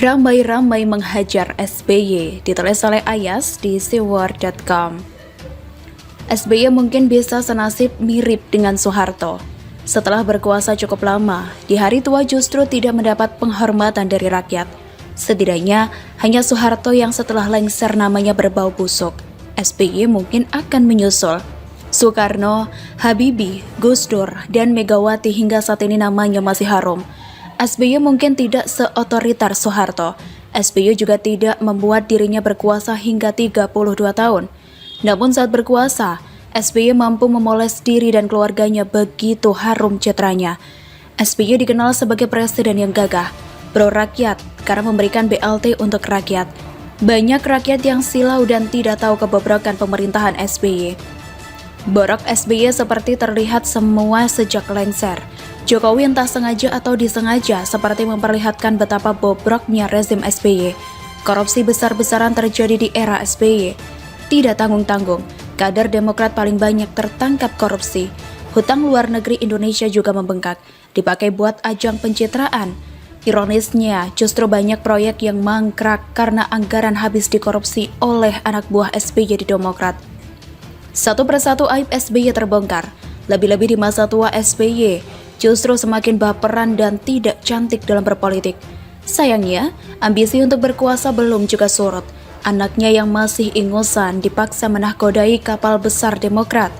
Ramai-ramai menghajar SBY, ditulis oleh Ayas di seaword.com. SBY mungkin bisa senasib mirip dengan Soeharto. Setelah berkuasa cukup lama, di hari tua justru tidak mendapat penghormatan dari rakyat. Setidaknya, hanya Soeharto yang setelah lengser namanya berbau busuk. SBY mungkin akan menyusul. Soekarno, Habibie, Gus Dur, dan Megawati hingga saat ini namanya masih harum. SBY mungkin tidak seotoriter Soeharto. SBY juga tidak membuat dirinya berkuasa hingga 32 tahun. Namun saat berkuasa, SBY mampu memoles diri dan keluarganya begitu harum citranya. SBY dikenal sebagai presiden yang gagah, pro rakyat karena memberikan BLT untuk rakyat. Banyak rakyat yang silau dan tidak tahu kebobrokan pemerintahan SBY. Borok SBY seperti terlihat semua sejak lengser. Jokowi entah sengaja atau disengaja seperti memperlihatkan betapa bobroknya rezim SBY. Korupsi besar-besaran terjadi di era SBY. Tidak tanggung-tanggung, kader Demokrat paling banyak tertangkap korupsi. Hutang luar negeri Indonesia juga membengkak, dipakai buat ajang pencitraan. Ironisnya, justru banyak proyek yang mangkrak karena anggaran habis dikorupsi oleh anak buah SBY di Demokrat. Satu persatu aib SBY terbongkar, lebih-lebih di masa tua SBY, justru semakin baperan dan tidak cantik dalam berpolitik. Sayangnya, ambisi untuk berkuasa belum juga surut. Anaknya yang masih ingusan dipaksa menahkodai kapal besar Demokrat.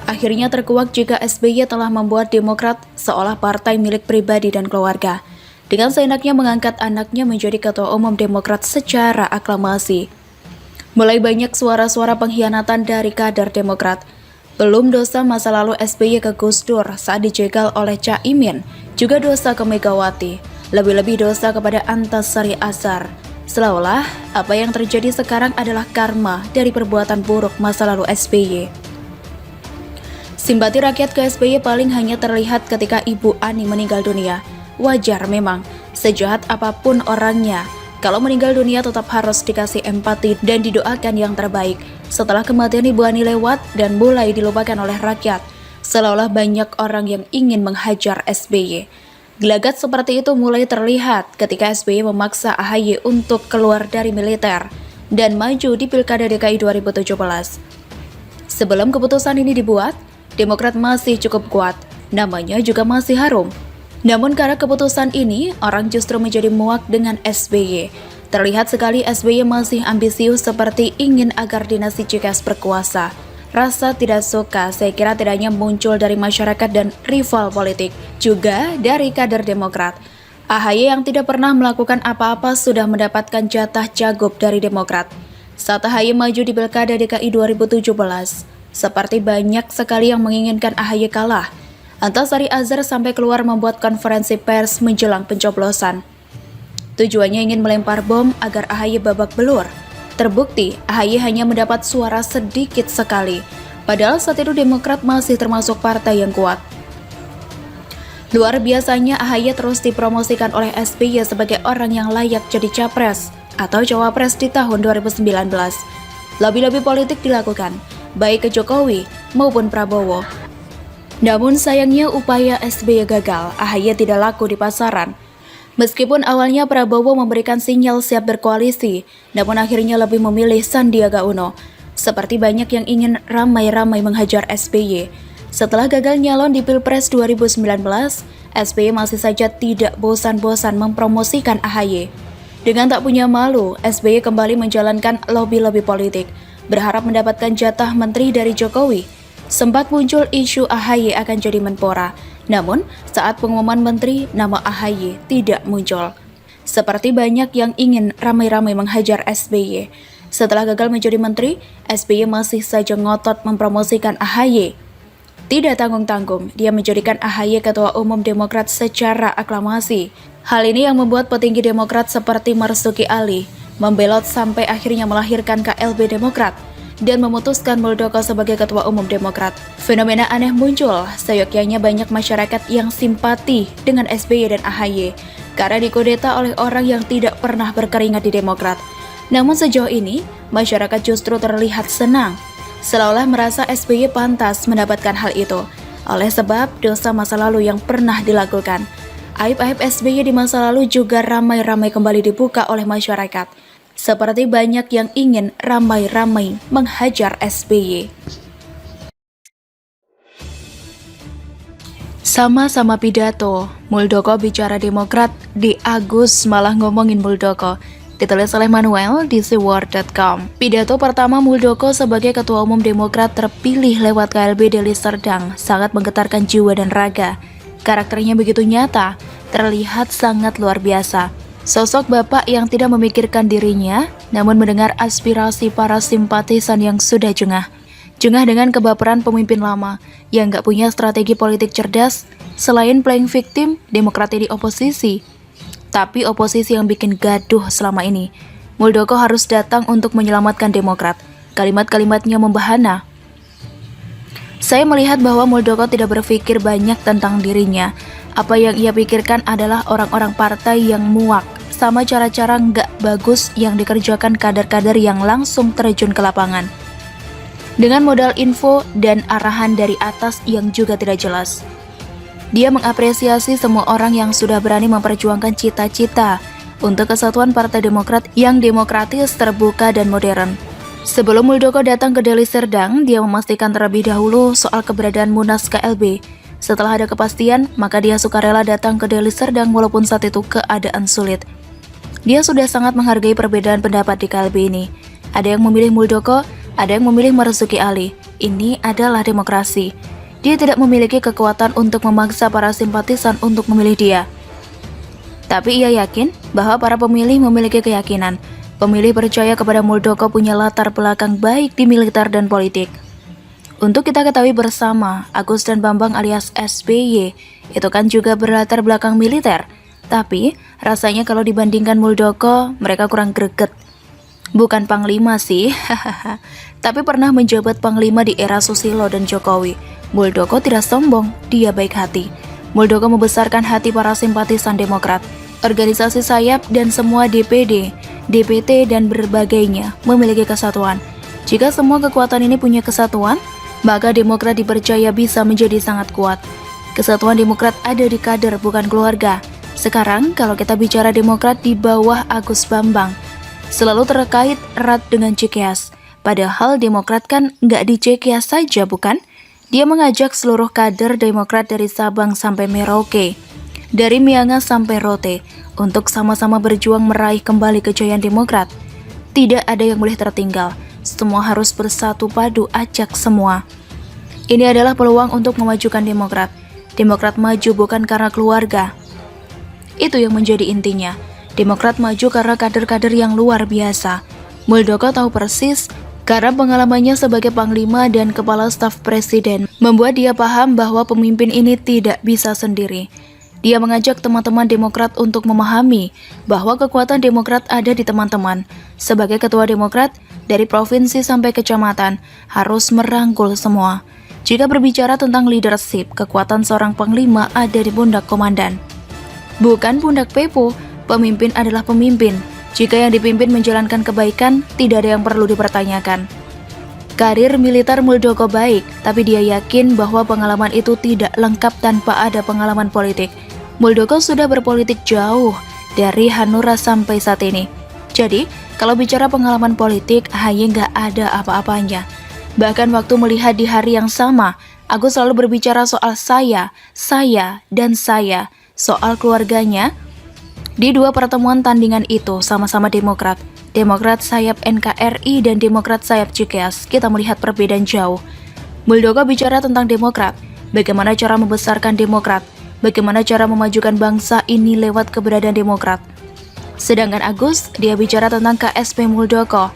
Akhirnya terkuak jika SBY telah membuat Demokrat seolah partai milik pribadi dan keluarga. Dengan seenaknya mengangkat anaknya menjadi ketua umum Demokrat secara aklamasi. Mulai banyak suara-suara pengkhianatan dari kader Demokrat. Belum dosa masa lalu SBY ke Gus Dur saat dijegal oleh Caimin, juga dosa ke Megawati, lebih-lebih dosa kepada Antasari Azhar. Seolah apa yang terjadi sekarang adalah karma dari perbuatan buruk masa lalu SBY. Simpati rakyat ke SBY paling hanya terlihat ketika Ibu Ani meninggal dunia. Wajar memang, sejahat apapun orangnya, kalau meninggal dunia tetap harus dikasih empati dan didoakan yang terbaik. Setelah kematian Ibu Ani lewat dan mulai dilupakan oleh rakyat, seolah-olah banyak orang yang ingin menghajar SBY. Gelagat seperti itu mulai terlihat ketika SBY memaksa AHY untuk keluar dari militer dan maju di Pilkada DKI 2017. Sebelum keputusan ini dibuat, Demokrat masih cukup kuat, namanya juga masih harum. Namun karena keputusan ini, orang justru menjadi muak dengan SBY. Terlihat sekali SBY masih ambisius seperti ingin agar dinasti Cikes berkuasa. Rasa tidak suka saya kira tidak hanya muncul dari masyarakat dan rival politik, juga dari kader Demokrat. AHY yang tidak pernah melakukan apa-apa sudah mendapatkan jatah cagup dari Demokrat. Saat AHY maju di Pilkada DKI 2017, seperti banyak sekali yang menginginkan AHY kalah. Antasari Azhar sampai keluar membuat konferensi pers menjelang pencoblosan. Tujuannya ingin melempar bom agar AHY babak belur. Terbukti, AHY hanya mendapat suara sedikit sekali. Padahal saat itu Demokrat masih termasuk partai yang kuat. Luar biasanya AHY terus dipromosikan oleh SBY sebagai orang yang layak jadi capres atau cawapres di tahun 2019. Lobby-lobby politik dilakukan, baik ke Jokowi maupun Prabowo. Namun sayangnya upaya SBY gagal, AHY tidak laku di pasaran. Meskipun awalnya Prabowo memberikan sinyal siap berkoalisi, namun akhirnya lebih memilih Sandiaga Uno. Seperti banyak yang ingin ramai-ramai menghajar SBY. Setelah gagal nyalon di Pilpres 2019, SBY masih saja tidak bosan-bosan mempromosikan AHY. Dengan tak punya malu, SBY kembali menjalankan lobby-lobby politik, berharap mendapatkan jatah menteri dari Jokowi. Sempat muncul isu AHY akan jadi Menpora, namun saat pengumuman menteri, nama AHY tidak muncul. Seperti banyak yang ingin ramai-ramai menghajar SBY. Setelah gagal menjadi menteri, SBY masih saja ngotot mempromosikan AHY. Tidak tanggung-tanggung, dia menjadikan AHY ketua umum Demokrat secara aklamasi. Hal ini yang membuat petinggi Demokrat seperti Marzuki Ali membelot sampai akhirnya melahirkan KLB Demokrat dan memutuskan Muldoko sebagai ketua umum Demokrat. Fenomena aneh muncul, seyogyanya banyak masyarakat yang simpati dengan SBY dan AHY karena dikudeta oleh orang yang tidak pernah berkeringat di Demokrat. Namun sejauh ini, masyarakat justru terlihat senang, seolah merasa SBY pantas mendapatkan hal itu, oleh sebab dosa masa lalu yang pernah dilakukan. Aib-aib SBY di masa lalu juga ramai-ramai kembali dibuka oleh masyarakat. Seperti banyak yang ingin ramai-ramai menghajar SBY. Sama-sama pidato, Muldoko bicara Demokrat, di Agus malah ngomongin Muldoko. Ditulis oleh Manuel di seaword.com. Pidato pertama Muldoko sebagai Ketua Umum Demokrat terpilih lewat KLB Deli Serdang sangat menggetarkan jiwa dan raga. Karakternya begitu nyata, terlihat sangat luar biasa. Sosok bapak yang tidak memikirkan dirinya, namun mendengar aspirasi para simpatisan yang sudah jengah. Jengah dengan kebaperan pemimpin lama yang gak punya strategi politik cerdas. Selain playing victim, Demokrat di oposisi. Tapi oposisi yang bikin gaduh selama ini. Muldoko harus datang untuk menyelamatkan Demokrat. Kalimat-kalimatnya membahana. Saya melihat bahwa Muldoko tidak berpikir banyak tentang dirinya. Apa yang ia pikirkan adalah orang-orang partai yang muak sama cara-cara nggak bagus yang dikerjakan kader-kader yang langsung terjun ke lapangan. Dengan modal info dan arahan dari atas yang juga tidak jelas. Dia mengapresiasi semua orang yang sudah berani memperjuangkan cita-cita untuk kesatuan Partai Demokrat yang demokratis, terbuka, dan modern. Sebelum Muldoko datang ke Deli Serdang, dia memastikan terlebih dahulu soal keberadaan Munas KLB. Setelah ada kepastian, maka dia sukarela datang ke Deli Serdang walaupun saat itu keadaan sulit. Dia sudah sangat menghargai perbedaan pendapat di KLB ini. Ada yang memilih Muldoko, ada yang memilih Marzuki Ali. Ini adalah demokrasi. Dia tidak memiliki kekuatan untuk memaksa para simpatisan untuk memilih dia. Tapi ia yakin bahwa para pemilih memiliki keyakinan. Pemilih percaya kepada Muldoko punya latar belakang baik di militer dan politik. Untuk kita ketahui bersama, Agus dan Bambang alias SBY itu kan juga berlatar belakang militer. Tapi rasanya kalau dibandingkan Muldoko, mereka kurang greget. Bukan panglima sih, tapi pernah menjabat panglima di era Susilo dan Jokowi. Muldoko tidak sombong, dia baik hati. Muldoko membesarkan hati para simpatisan Demokrat. Organisasi sayap dan semua DPD, DPT dan berbagainya memiliki kesatuan. Jika semua kekuatan ini punya kesatuan, maka Demokrat dipercaya bisa menjadi sangat kuat. Kesatuan Demokrat ada di kader, bukan keluarga. Sekarang kalau kita bicara Demokrat di bawah Agus Bambang, selalu terkait erat dengan Cikeas. Padahal Demokrat kan nggak di Cikeas saja, bukan? Dia mengajak seluruh kader Demokrat dari Sabang sampai Merauke, dari Miangas sampai Rote, untuk sama-sama berjuang meraih kembali kejayaan Demokrat. Tidak ada yang boleh tertinggal, semua harus bersatu padu, ajak semua. Ini adalah peluang untuk memajukan Demokrat. Demokrat maju bukan karena keluarga. Itu yang menjadi intinya. Demokrat maju karena kader-kader yang luar biasa. Muldoko tahu persis karena pengalamannya sebagai panglima dan kepala staf presiden membuat dia paham bahwa pemimpin ini tidak bisa sendiri. Dia mengajak teman-teman Demokrat untuk memahami bahwa kekuatan Demokrat ada di teman-teman. Sebagai ketua Demokrat, dari provinsi sampai kecamatan, harus merangkul semua. Jika berbicara tentang leadership, kekuatan seorang panglima ada di pundak komandan. Bukan pundak Pepo, pemimpin adalah pemimpin. Jika yang dipimpin menjalankan kebaikan, tidak ada yang perlu dipertanyakan. Karir militer Muldoko baik, tapi dia yakin bahwa pengalaman itu tidak lengkap tanpa ada pengalaman politik. Muldoko sudah berpolitik jauh, dari Hanura sampai saat ini. Jadi, kalau bicara pengalaman politik, hanya nggak ada apa-apanya. Bahkan waktu melihat di hari yang sama, Agus selalu berbicara soal saya, dan saya. Soal keluarganya, di dua pertemuan tandingan itu sama-sama Demokrat. Demokrat sayap NKRI dan Demokrat sayap Cikeas. Kita melihat perbedaan jauh. Muldoko bicara tentang Demokrat, bagaimana cara membesarkan Demokrat, bagaimana cara memajukan bangsa ini lewat keberadaan Demokrat. Sedangkan Agus, dia bicara tentang KSP Muldoko.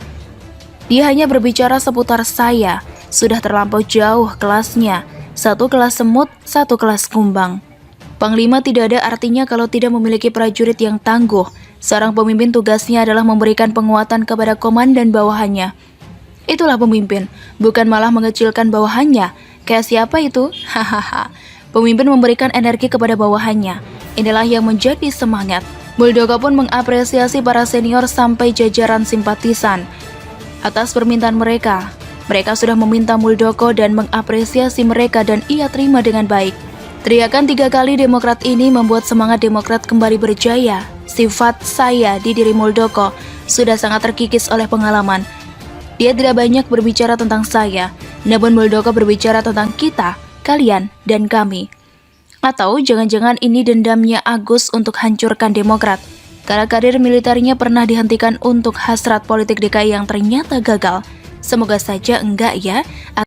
Dia hanya berbicara seputar saya, sudah terlampau jauh kelasnya. Satu kelas semut, satu kelas kumbang. Panglima tidak ada artinya kalau tidak memiliki prajurit yang tangguh. Seorang pemimpin tugasnya adalah memberikan penguatan kepada komandan bawahannya. Itulah pemimpin, bukan malah mengecilkan bawahannya. Kayak siapa itu? Hahaha. Pemimpin memberikan energi kepada bawahannya. Inilah yang menjadi semangat. Muldoko pun mengapresiasi para senior sampai jajaran simpatisan. Atas permintaan mereka sudah meminta Muldoko dan mengapresiasi mereka dan ia terima dengan baik. Teriakan 3 kali Demokrat ini membuat semangat Demokrat kembali berjaya. Sifat saya di diri Muldoko sudah sangat terkikis oleh pengalaman. Dia tidak banyak berbicara tentang saya, namun Muldoko berbicara tentang kita, kalian, dan kami. Atau jangan-jangan ini dendamnya Agus untuk hancurkan Demokrat, karena karir militernya pernah dihentikan untuk hasrat politik DKI yang ternyata gagal. Semoga saja enggak ya.